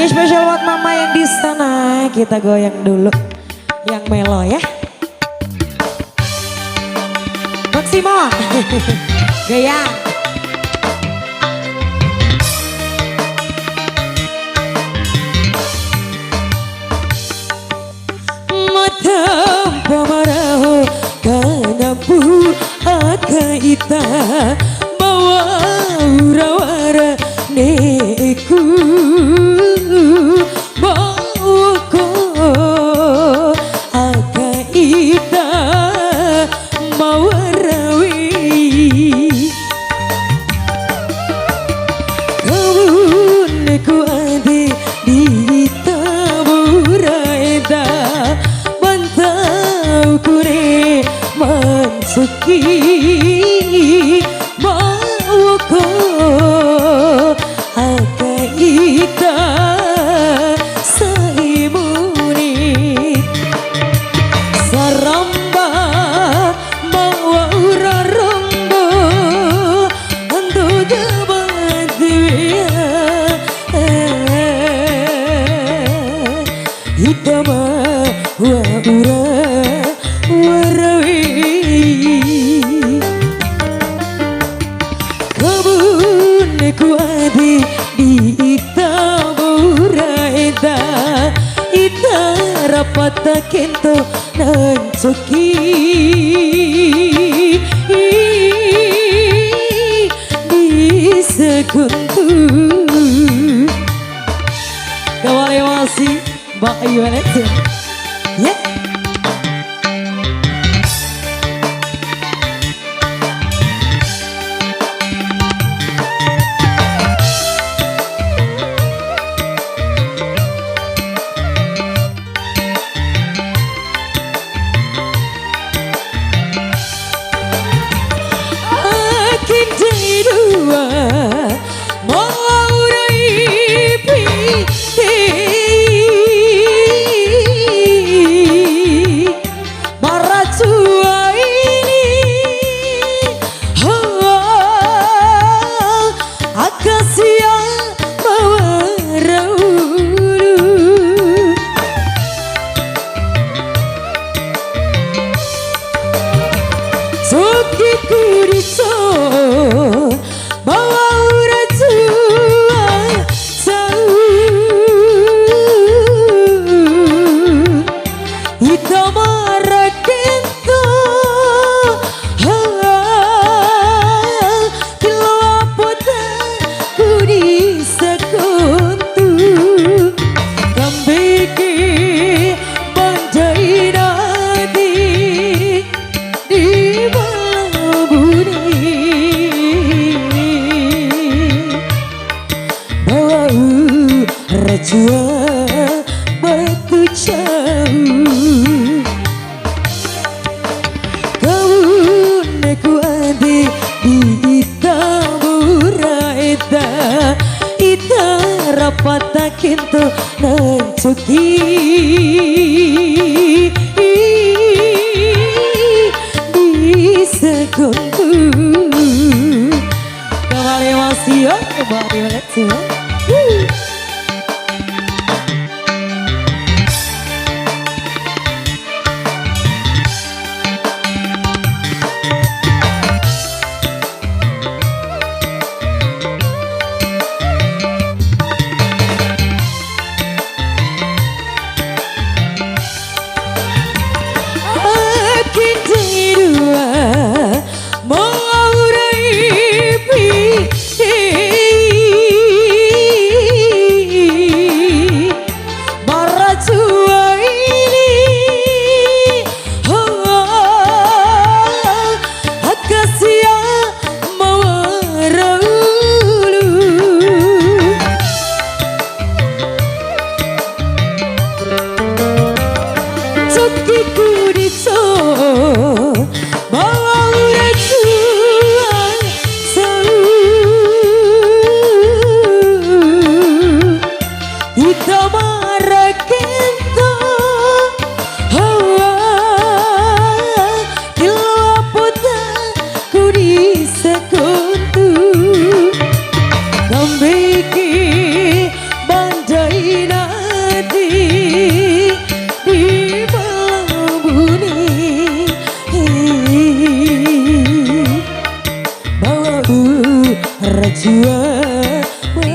Ini spesial buat mama yang di sana. Kita goyang dulu yang melo ya. Maksimo. Goyang. Matam pamaraho kanapu akaita bawa urawara neku bawa ko akaita mawarawi kamuneku ade di taburaida bantau kure mansuki bawa ko akaita saimuni saramba bawa uraramba ando jabadviya hitama wa ura warawi kabuneku adi di itaburaida ita rapata kento nancoki di sekuntu kawale masih Mbak Ayu Vanessa ya. Rajua batu jauh kauneku adi di itaburaida ita rapata kento nancoki di sekuntu kembali masih ya kembali masih suatu